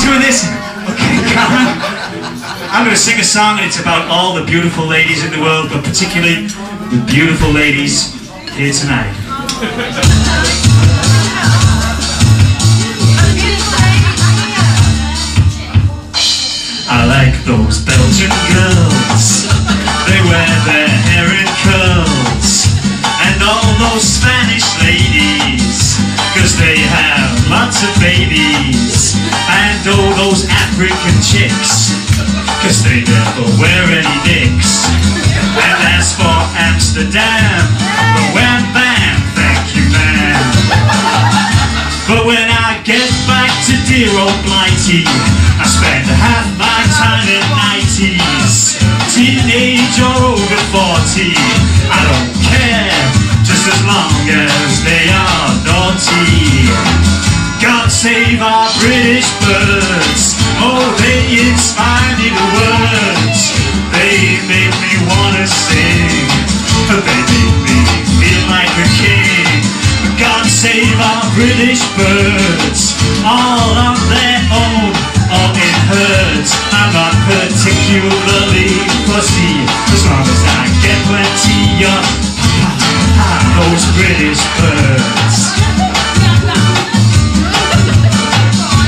doing this? Okay, Carmen. I'm going to sing a song, and it's about all the beautiful ladies in the world, but particularly the beautiful ladies here tonight. I like those Belgian girls. They wear their hair in curls. And all those Spanish ladies, 'cause they have lots of babies. And all those African chicks, 'cause they never wear any nicks. And as for Amsterdam, well, wham bam, thank you ma'am. But when I get back to dear old Blighty, I spend half my time in 90s. Teenage or over 40, I don't care, just as long as they are naughty. God save our British birds, oh they inspire me to words. They make me wanna sing, they make me feel like a king. God save our British birds, all on their own, all in herds. I'm not particularly fussy, as long as I get plenty of those British birds.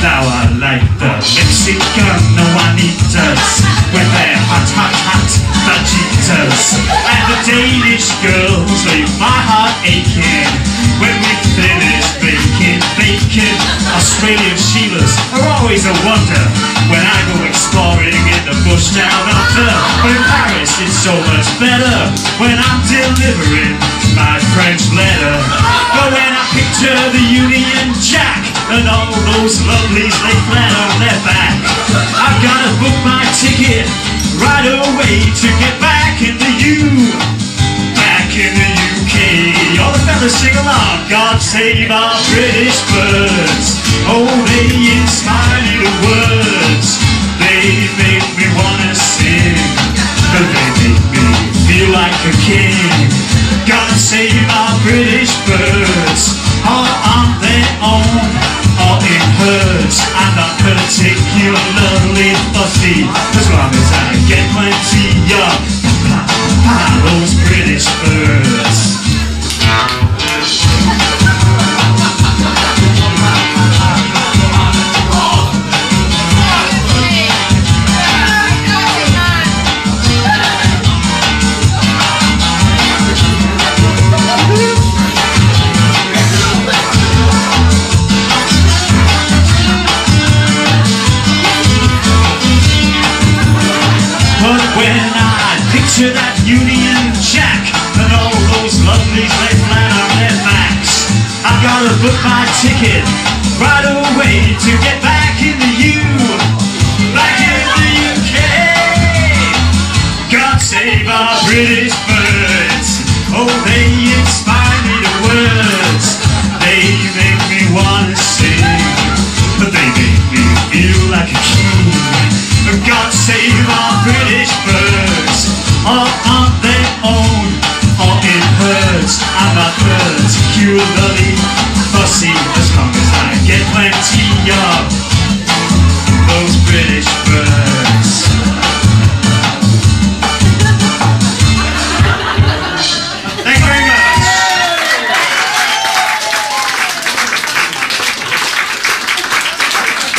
Now I like the Mexican Juanitas with their hot, hot, hot fajitas. And the Danish girls leave my heart aching when we finish baking bacon. Australian Sheilas are always a wonder when I go exploring in the bush down under. But in Paris it's so much better when I'm delivering my French letter. But when I picture the Union Jack and all those lovelies lay flat on their back, I've gotta book my ticket right away to get back in the back in the UK. All the fellas sing along. God save our British birds, oh they inspire me to words. They make me wanna sing, they make me feel like a king. God save our British birds, all on their own, all in herds. I'm not particularly fussy, as long as I get plenty of those British birds. To that Union Jack and all those lovelies lay flat on their backs, I've gotta book my ticket right away to get back in the back in the UK. God save our British birds, oh they inspire me to words. They make me wanna sing, they make me feel like a king. God save our British birds, all on their own, all in herds. I'm not particularly fussy, as long as I get plenty of those British birds.